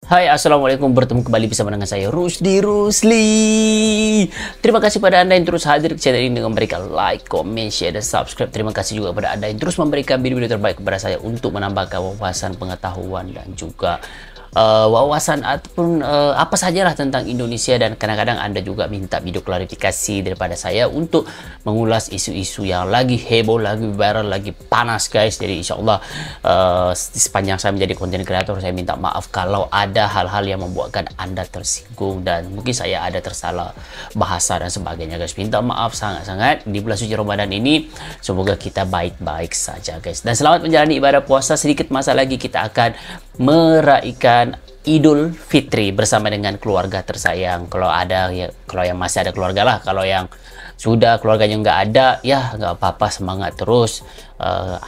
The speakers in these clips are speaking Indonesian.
Hai, Assalamualaikum. Bertemu kembali bersama dengan saya, Rusdi Rusli. Terima kasih pada Anda yang terus hadir ke channel ini dengan memberikan like, comment, share, dan subscribe. Terima kasih juga kepada Anda yang terus memberikan video-video terbaik kepada saya untuk menambahkan wawasan, pengetahuan, dan juga wawasan ataupun apa sajalah tentang Indonesia. Dan kadang-kadang Anda juga minta video klarifikasi daripada saya untuk mengulas isu-isu yang lagi heboh, lagi viral, lagi panas, guys. Jadi insyaallah sepanjang saya menjadi konten kreator, saya minta maaf kalau ada hal-hal yang membuatkan Anda tersinggung dan mungkin saya ada tersalah bahasa dan sebagainya, guys. Minta maaf sangat-sangat. Di bulan suci Ramadan ini semoga kita baik-baik saja, guys. Dan selamat menjalani ibadah puasa. Sedikit masa lagi kita akan meraihkan Idul Fitri bersama dengan keluarga tersayang. Kalau ada ya, kalau yang masih ada keluarga lah. Kalau yang sudah keluarganya nggak ada, ya nggak apa-apa, semangat terus.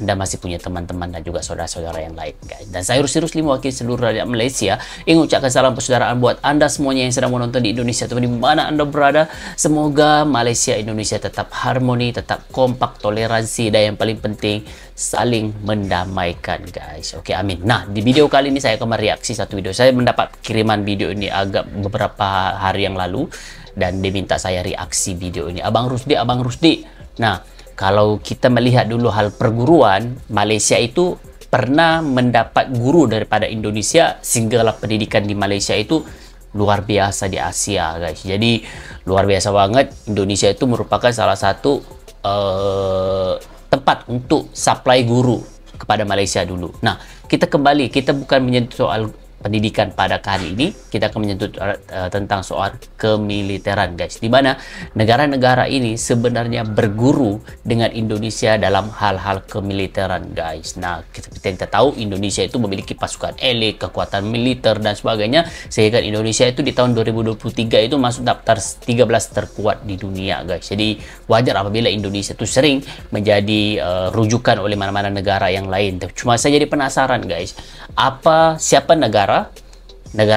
Anda masih punya teman-teman dan juga saudara-saudara yang lain, guys. Dan saya Rusdi Rusli, mewakili seluruh rakyat Malaysia, ingin mengucapkan salam persaudaraan buat Anda semuanya yang sedang menonton di Indonesia atau di mana Anda berada. Semoga Malaysia Indonesia tetap harmoni, tetap kompak, toleransi, dan yang paling penting saling mendamaikan, guys. Oke, amin. Nah, di video kali ini saya akan mereaksi satu video. Saya mendapat kiriman video ini agak beberapa hari yang lalu dan diminta saya reaksi video ini. Abang Rusdi. Nah, kalau kita melihat dulu hal perguruan, Malaysia itu pernah mendapat guru daripada Indonesia, sehingga pendidikan di Malaysia itu luar biasa di Asia, guys. Jadi luar biasa banget. Indonesia itu merupakan salah satu tempat untuk supply guru kepada Malaysia dulu. Nah, kita kembali, kita bukan menyentuh soal pendidikan pada kali ini, kita akan menyentuh tentang soal kemiliteran, guys, di mana negara-negara ini sebenarnya berguru dengan Indonesia dalam hal-hal kemiliteran, guys. Nah, seperti yang kita tahu, Indonesia itu memiliki pasukan elit, kekuatan militer dan sebagainya, sehingga Indonesia itu di tahun 2023 itu masuk daftar 13 terkuat di dunia, guys. Jadi wajar apabila Indonesia itu sering menjadi rujukan oleh mana-mana negara yang lain. Cuma saya jadi penasaran, guys, siapa negara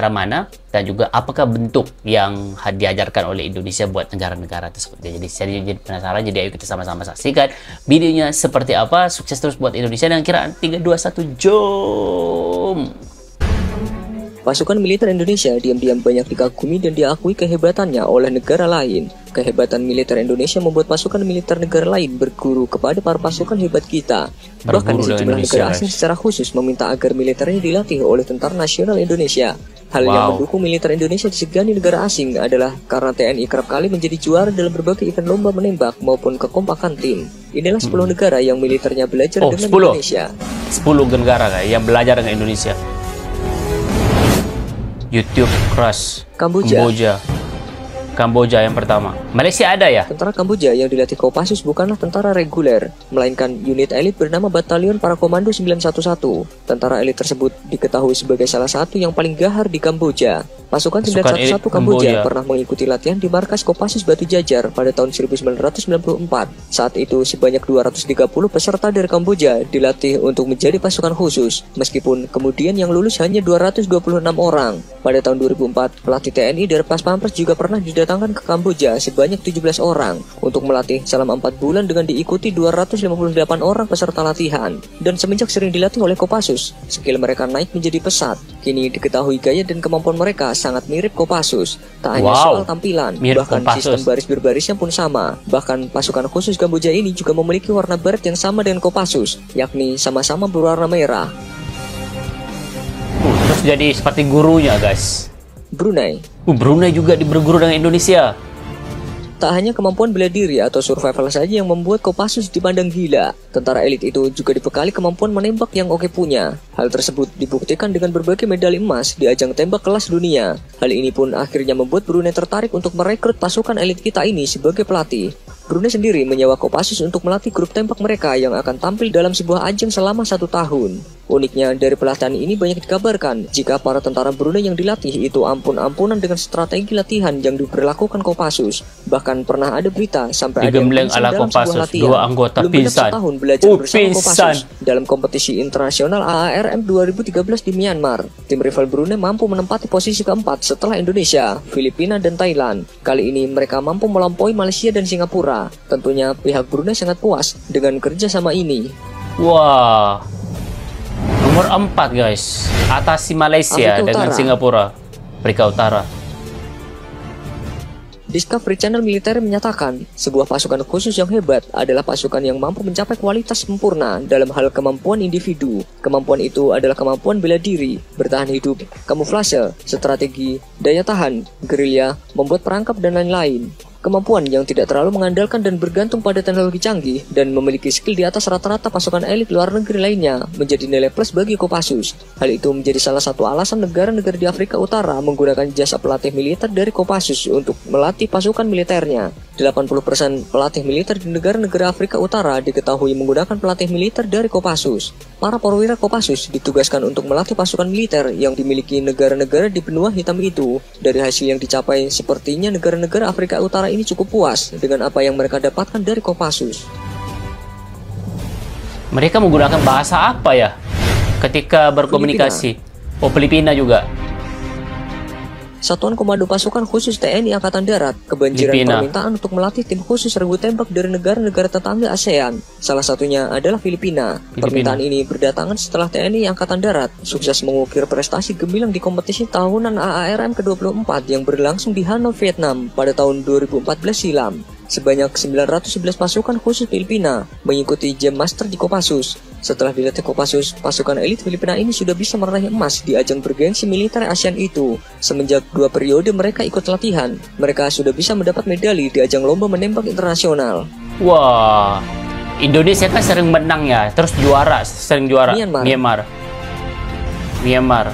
mana, dan juga apakah bentuk yang diajarkan oleh Indonesia buat negara-negara tersebut. Jadi saya jadi penasaran, jadi ayo kita sama-sama saksikan videonya seperti apa. Sukses terus buat Indonesia, dan kiraan 3, 2, 1, jom! Pasukan militer Indonesia diam-diam banyak dikagumi dan diakui kehebatannya oleh negara lain. Kehebatan militer Indonesia membuat pasukan militer negara lain berguru kepada para pasukan hebat kita. Bahkan sejumlah negara asing secara khusus meminta agar militernya dilatih oleh Tentara Nasional Indonesia. Hal yang mendukung militer Indonesia disegani negara asing adalah karena TNI kerap kali menjadi juara dalam berbagai event lomba menembak maupun kekompakan tim. Inilah 10 negara yang militernya belajar dengan Indonesia. 10 negara yang belajar dengan Indonesia. YouTube Crush Kamboja yang pertama. Malaysia ada ya? Tentara Kamboja yang dilatih Kopassus bukanlah tentara reguler, melainkan unit elit bernama Batalion Para Komando 911. Tentara elit tersebut diketahui sebagai salah satu yang paling gahar di Kamboja. Pasukan 911 Kamboja pernah mengikuti latihan di markas Kopassus Batu Jajar pada tahun 1994. Saat itu sebanyak 230 peserta dari Kamboja dilatih untuk menjadi pasukan khusus, meskipun kemudian yang lulus hanya 226 orang. Pada tahun 2004, pelatih TNI dari Pas Pampres juga pernah didatangkan ke Kamboja sebanyak 17 orang untuk melatih selama 4 bulan dengan diikuti 258 orang peserta latihan. Dan semenjak sering dilatih oleh Kopassus, skill mereka naik menjadi pesat. Kini diketahui gaya dan kemampuan mereka sangat mirip Kopassus. Tak hanya soal tampilan, bahkan sistem baris berbarisnya pun sama. Bahkan pasukan khusus Kamboja ini juga memiliki warna beret yang sama dengan Kopassus, yakni sama-sama berwarna merah. Terus jadi seperti gurunya, guys. Brunei. Brunei juga berguru dengan Indonesia. Tak hanya kemampuan bela diri atau survival saja yang membuat Kopassus dipandang gila. Tentara elit itu juga dibekali kemampuan menembak yang oke punya. Hal tersebut dibuktikan dengan berbagai medali emas di ajang tembak kelas dunia. Hal ini pun akhirnya membuat Brunei tertarik untuk merekrut pasukan elit kita ini sebagai pelatih. Brunei sendiri menyewa Kopassus untuk melatih grup tembak mereka yang akan tampil dalam sebuah ajang selama 1 tahun. Uniknya, dari pelatihan ini banyak dikabarkan jika para tentara Brunei yang dilatih itu ampun-ampunan dengan strategi latihan yang diberlakukan Kopassus. Bahkan pernah ada berita sampai ada yang pingsan dalam sebuah latihan. 2 anggota belum genap setahun belajar bersama Kopassus dalam kompetisi internasional AARM 2013 di Myanmar. Tim rival Brunei mampu menempati posisi keempat setelah Indonesia, Filipina, dan Thailand. Kali ini mereka mampu melampaui Malaysia dan Singapura. Tentunya pihak Brunei sangat puas dengan kerjasama ini. Wah, Nomor 4 guys, atasi Malaysia Afrika dengan Utara. Singapura, Afrika Utara. Discovery Channel militer menyatakan, sebuah pasukan khusus yang hebat adalah pasukan yang mampu mencapai kualitas sempurna dalam hal kemampuan individu. Kemampuan itu adalah kemampuan bela diri, bertahan hidup, kamuflase, strategi, daya tahan, gerilya, membuat perangkap, dan lain-lain. Kemampuan yang tidak terlalu mengandalkan dan bergantung pada teknologi canggih dan memiliki skill di atas rata-rata pasukan elit luar negeri lainnya menjadi nilai plus bagi Kopassus. Hal itu menjadi salah satu alasan negara-negara di Afrika Utara menggunakan jasa pelatih militer dari Kopassus untuk melatih pasukan militernya. 80% pelatih militer di negara-negara Afrika Utara diketahui menggunakan pelatih militer dari Kopassus. Para perwira Kopassus ditugaskan untuk melatih pasukan militer yang dimiliki negara-negara di benua hitam itu. Dari hasil yang dicapai, sepertinya negara-negara Afrika Utara ini cukup puas dengan apa yang mereka dapatkan dari Kopassus. Mereka menggunakan bahasa apa ya ketika berkomunikasi? Oh, Filipina juga. Satuan Komando Pasukan Khusus TNI Angkatan Darat kebanjiran Filipina. permintaan untuk melatih tim khusus regu tembak dari negara-negara tetangga ASEAN. Salah satunya adalah Filipina. Permintaan ini berdatangan setelah TNI Angkatan Darat sukses mengukir prestasi gemilang di kompetisi tahunan AARM ke-24 yang berlangsung di Hanoi, Vietnam pada tahun 2014 silam. Sebanyak 911 pasukan khusus Filipina mengikuti Jam Master di Kopassus. Setelah dilatih Kopassus, pasukan elit Filipina ini sudah bisa meraih emas di ajang bergengsi militer ASEAN itu. Semenjak 2 periode mereka ikut latihan, mereka sudah bisa mendapat medali di ajang lomba menembak internasional. Wah, Indonesia kan sering menang ya, terus sering juara. Myanmar.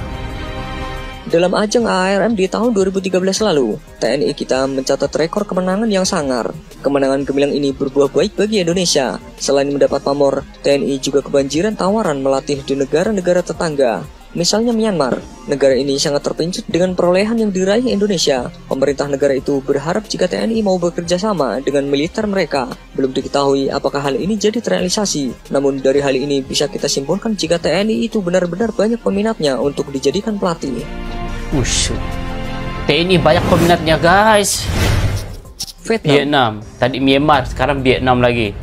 Dalam ajang AARM di tahun 2013 lalu, TNI kita mencatat rekor kemenangan yang sangar. Kemenangan gemilang ini berbuah baik bagi Indonesia. Selain mendapat pamor, TNI juga kebanjiran tawaran melatih di negara-negara tetangga. Misalnya Myanmar, negara ini sangat terpincut dengan perolehan yang diraih Indonesia. Pemerintah negara itu berharap jika TNI mau bekerja sama dengan militer mereka. Belum diketahui apakah hal ini jadi terrealisasi. Namun dari hal ini bisa kita simpulkan jika TNI itu benar-benar banyak peminatnya untuk dijadikan pelatih. TNI banyak peminatnya guys. Vietnam, tadi Myanmar, sekarang Vietnam lagi.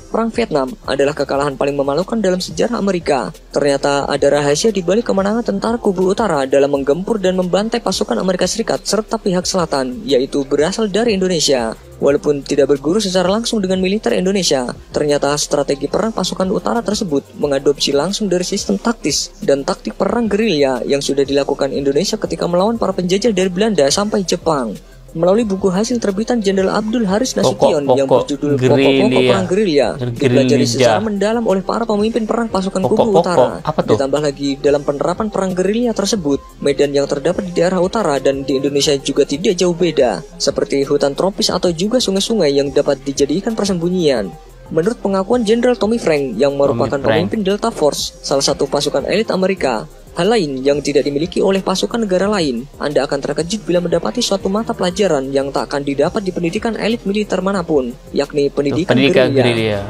Perang Vietnam adalah kekalahan paling memalukan dalam sejarah Amerika. Ternyata ada rahasia di balik kemenangan tentara kubu utara dalam menggempur dan membantai pasukan Amerika Serikat serta pihak selatan, yaitu berasal dari Indonesia. Walaupun tidak berguru secara langsung dengan militer Indonesia, ternyata strategi perang pasukan utara tersebut mengadopsi langsung dari sistem taktis dan taktik perang gerilya yang sudah dilakukan Indonesia ketika melawan para penjajah dari Belanda sampai Jepang. Melalui buku hasil terbitan Jenderal Abdul Haris Nasution yang berjudul Pokok-Pokok Perang Gerilya, dipelajari secara mendalam oleh para pemimpin perang pasukan kubu utara. Ditambah lagi dalam penerapan perang gerilya tersebut, medan yang terdapat di daerah utara dan di Indonesia juga tidak jauh beda, seperti hutan tropis atau juga sungai-sungai yang dapat dijadikan persembunyian. Menurut pengakuan Jenderal Tommy Frank yang merupakan pemimpin Delta Force, salah satu pasukan elit Amerika, hal lain yang tidak dimiliki oleh pasukan negara lain, Anda akan terkejut bila mendapati suatu mata pelajaran yang tak akan didapat di pendidikan elit militer manapun, yakni pendidikan gerilya.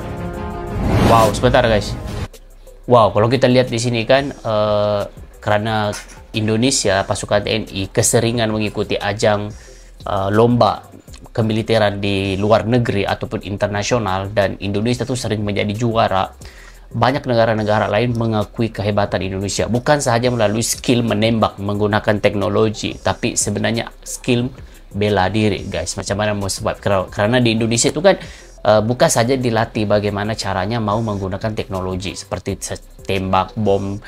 Wow, sebentar guys. Wow, kalau kita lihat di sini kan, karena Indonesia, pasukan TNI keseringan mengikuti ajang lomba kemiliteran di luar negeri ataupun internasional, dan Indonesia tuh sering menjadi juara. Banyak negara-negara lain mengakui kehebatan Indonesia, bukan saja melalui skill menembak menggunakan teknologi, tapi sebenarnya skill bela diri guys. Macam mana mau sebab, karena di Indonesia itu kan bukan saja dilatih bagaimana caranya mau menggunakan teknologi seperti tembak, bom,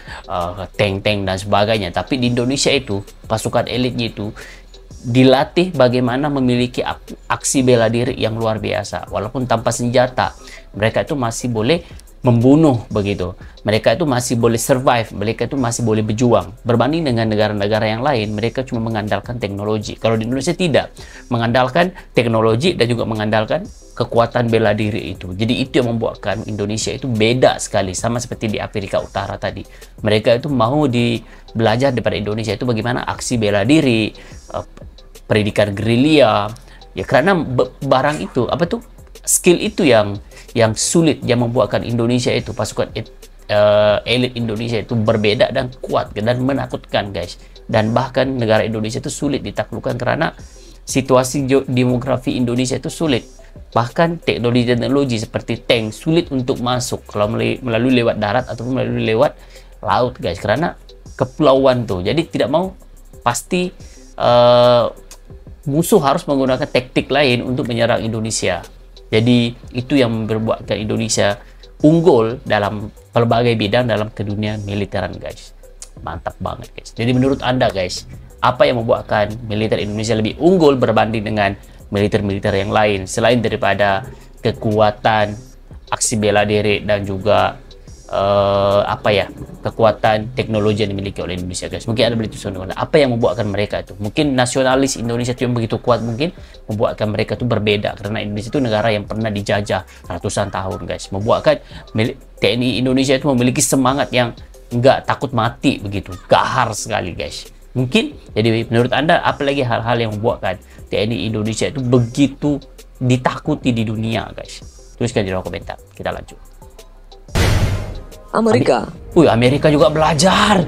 tank-tank dan sebagainya, tapi di Indonesia itu pasukan elitnya itu dilatih bagaimana memiliki aksi bela diri yang luar biasa. Walaupun tanpa senjata, mereka itu masih boleh membunuh begitu. Mereka itu masih boleh survive, mereka itu masih boleh berjuang. Berbanding dengan negara-negara yang lain, mereka cuma mengandalkan teknologi. Kalau di Indonesia tidak, mengandalkan teknologi dan juga mengandalkan kekuatan bela diri itu. Jadi itu yang membuatkan Indonesia itu beda sekali, sama seperti di Afrika Utara tadi. Mereka itu mau belajar daripada Indonesia itu bagaimana aksi bela diri, pendidikan gerilya. Ya karena barang itu, apa tuh? Skill itu yang sulit yang membuatkan Indonesia itu, pasukan elit Indonesia itu berbeda dan kuat dan menakutkan guys. Dan bahkan negara Indonesia itu sulit ditaklukkan karena situasi demografi Indonesia itu sulit. Bahkan teknologi seperti tank sulit untuk masuk kalau melalui lewat darat ataupun melalui lewat laut guys, karena kepulauan tuh. Jadi tidak mau pasti musuh harus menggunakan taktik lain untuk menyerang Indonesia. Jadi itu yang membuatkan Indonesia unggul dalam berbagai bidang dalam keduniaan militeran guys. Mantap banget guys. Jadi menurut Anda guys, apa yang membuatkan militer Indonesia lebih unggul berbanding dengan militer-militer yang lain selain daripada kekuatan aksi bela diri dan juga kekuatan teknologi yang dimiliki oleh Indonesia guys. Mungkin Anda boleh tuliskan apa yang membuatkan mereka itu. Mungkin nasionalis Indonesia itu yang begitu kuat mungkin membuatkan mereka itu berbeda, karena Indonesia itu negara yang pernah dijajah ratusan tahun guys. Membuatkan TNI Indonesia itu memiliki semangat yang nggak takut mati begitu, gahar sekali guys. Mungkin jadi menurut Anda apalagi hal-hal yang membuatkan TNI Indonesia itu begitu ditakuti di dunia guys. Tuliskan di kolom komentar. Kita lanjut. Amerika. Amerika juga belajar.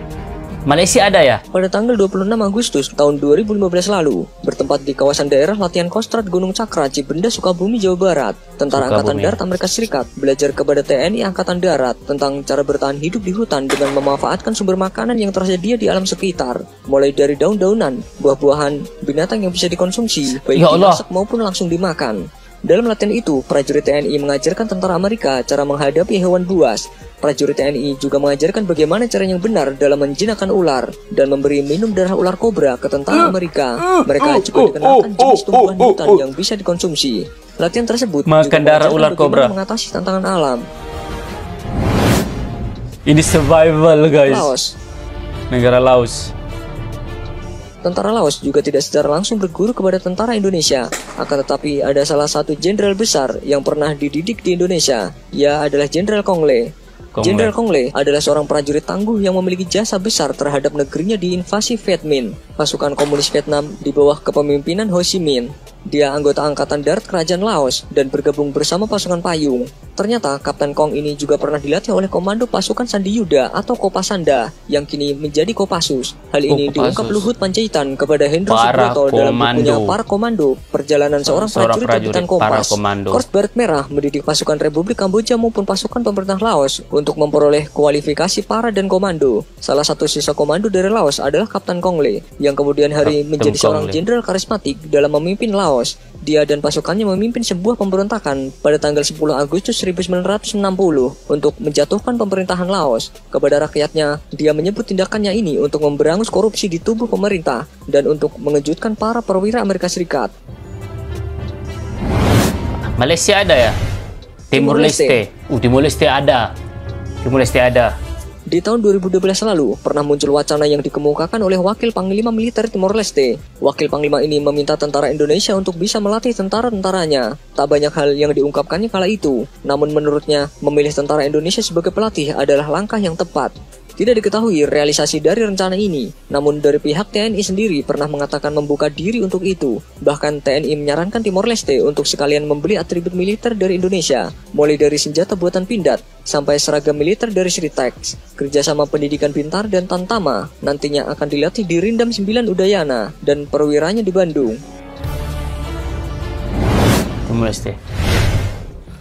Malaysia ada ya? Pada tanggal 26 Agustus tahun 2015 lalu, bertempat di kawasan daerah latihan Kostrad Gunung Cakra, Cibenda, Sukabumi, Jawa Barat, Tentara Angkatan Darat Amerika Serikat belajar kepada TNI Angkatan Darat tentang cara bertahan hidup di hutan dengan memanfaatkan sumber makanan yang tersedia di alam sekitar, mulai dari daun-daunan, buah-buahan, binatang yang bisa dikonsumsi, baik dimasak maupun langsung dimakan. Dalam latihan itu, prajurit TNI mengajarkan tentara Amerika cara menghadapi hewan buas. Prajurit TNI juga mengajarkan bagaimana cara yang benar dalam menjinakkan ular dan memberi minum darah ular kobra ke tentara Amerika. Mereka juga dikenalkan jenis tumbuhan hutan yang bisa dikonsumsi. Latihan tersebut makan darah ular kobra, mengatasi tantangan alam. Ini survival guys. Laos. Negara Laos. Tentara Laos juga tidak secara langsung berguru kepada tentara Indonesia. Akan tetapi ada salah satu jenderal besar yang pernah dididik di Indonesia. Ia adalah Jenderal Kong Le. Jenderal Kong Le adalah seorang prajurit tangguh yang memiliki jasa besar terhadap negerinya di invasi Viet Minh, pasukan komunis Vietnam di bawah kepemimpinan Ho Chi Minh. Dia anggota Angkatan Darat Kerajaan Laos dan bergabung bersama pasukan payung. Ternyata Kapten Kong ini juga pernah dilatih oleh Komando Pasukan Sandi Yuda atau Kopasanda yang kini menjadi Kopassus. Hal ini diungkap Luhut Panjaitan kepada Hendro Supriyoto dalam bukunya Para Komando, Perjalanan seorang prajurit terbitan Kompas. Korps Baret Merah mendidik pasukan Republik Kamboja maupun pasukan pemerintah Laos untuk memperoleh kualifikasi para dan komando. Salah satu sisa komando dari Laos adalah Kapten Kong Le yang kemudian hari menjadi seorang jenderal karismatik dalam memimpin Laos. Dia dan pasukannya memimpin sebuah pemberontakan pada tanggal 10 Agustus 1960 untuk menjatuhkan pemerintahan Laos. Kepada rakyatnya, dia menyebut tindakannya ini untuk memberangus korupsi di tubuh pemerintah dan untuk mengejutkan para perwira Amerika Serikat. Malaysia ada ya? Timur Leste. Timur Leste ada. Timur Leste ada. Di tahun 2012 lalu, pernah muncul wacana yang dikemukakan oleh Wakil Panglima Militer Timor Leste. Wakil Panglima ini meminta tentara Indonesia untuk bisa melatih tentara-tentaranya. Tak banyak hal yang diungkapkannya kala itu, namun menurutnya, memilih tentara Indonesia sebagai pelatih adalah langkah yang tepat. Tidak diketahui realisasi dari rencana ini, namun dari pihak TNI sendiri pernah mengatakan membuka diri untuk itu. Bahkan TNI menyarankan Timor Leste untuk sekalian membeli atribut militer dari Indonesia, mulai dari senjata buatan pindad sampai seragam militer dari Sritex. Kerjasama pendidikan pintar dan Tantama nantinya akan dilatih di Rindam 9 Udayana dan perwiranya di Bandung. Timor Leste.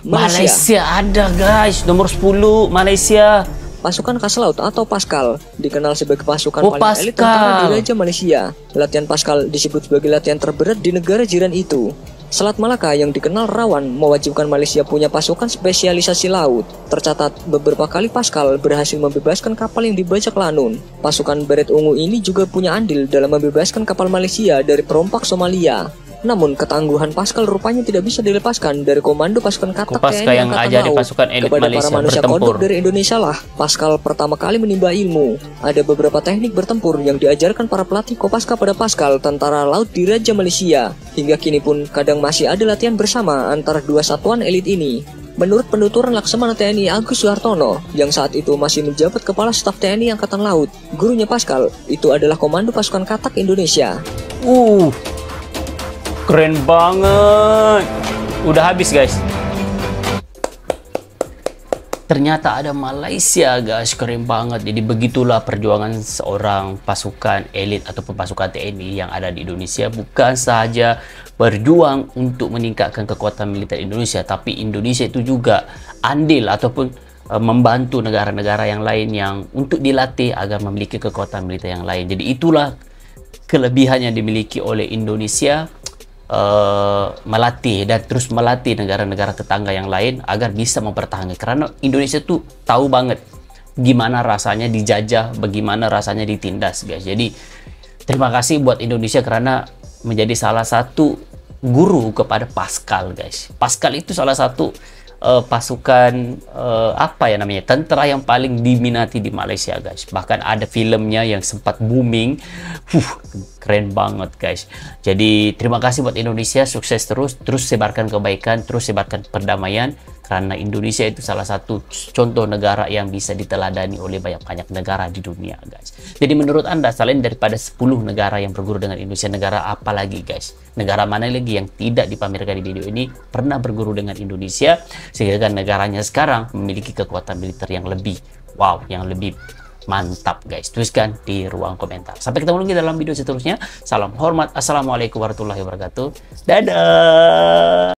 Malaysia ada guys, nomor 10 Malaysia. Pasukan Khas Laut atau Paskal dikenal sebagai pasukan paling elit tentara di Raja Malaysia. Latihan Paskal disebut sebagai latihan terberat di negara jiran itu. Selat Malaka yang dikenal rawan mewajibkan Malaysia punya pasukan spesialisasi laut. Tercatat beberapa kali Paskal berhasil membebaskan kapal yang dibajak Lanun. Pasukan Beret Ungu ini juga punya andil dalam membebaskan kapal Malaysia dari perompak Somalia. Namun ketangguhan Paskal rupanya tidak bisa dilepaskan dari komando pasukan katak TNI yang Angkatan Laut. pasukan elit Kepada Malaysia para manusia kondok dari Indonesia lah Paskal pertama kali menimba ilmu. Ada beberapa teknik bertempur yang diajarkan para pelatih Kopaska pada Paskal tentara laut di Raja Malaysia. Hingga kini pun kadang masih ada latihan bersama antara dua satuan elit ini. Menurut penuturan Laksamana TNI Agus Suhartono yang saat itu masih menjabat Kepala Staf TNI Angkatan Laut, gurunya Paskal itu adalah Komando Pasukan Katak Indonesia. Keren banget. Udah habis guys. Ternyata ada Malaysia guys, keren banget. Jadi begitulah perjuangan seorang pasukan elit ataupun pasukan TNI yang ada di Indonesia. Bukan saja berjuang untuk meningkatkan kekuatan militer Indonesia, tapi Indonesia itu juga andil ataupun membantu negara-negara yang lain yang untuk dilatih agar memiliki kekuatan militer yang lain. Jadi itulah kelebihan yang dimiliki oleh Indonesia, melatih dan terus melatih negara-negara tetangga yang lain agar bisa mempertahankan. Karena Indonesia tuh tahu banget gimana rasanya dijajah, bagaimana rasanya ditindas, guys. Jadi terima kasih buat Indonesia karena menjadi salah satu guru kepada Pascal, guys. Pascal itu salah satu pasukan apa ya namanya, tentara yang paling diminati di Malaysia, guys. Bahkan ada filmnya yang sempat booming. Keren banget, guys. Jadi terima kasih buat Indonesia, sukses terus sebarkan kebaikan, terus sebarkan perdamaian, karena Indonesia itu salah satu contoh negara yang bisa diteladani oleh banyak-banyak negara di dunia, guys. Jadi menurut Anda, selain daripada 10 negara yang berguru dengan Indonesia, negara apa lagi, guys? Negara mana lagi yang tidak dipamerkan di video ini pernah berguru dengan Indonesia sehingga negaranya sekarang memiliki kekuatan militer yang lebih wow, yang lebih mantap, guys? Tuliskan di ruang komentar. Sampai ketemu lagi dalam video seterusnya. Salam hormat. Assalamualaikum warahmatullahi wabarakatuh. Dadah.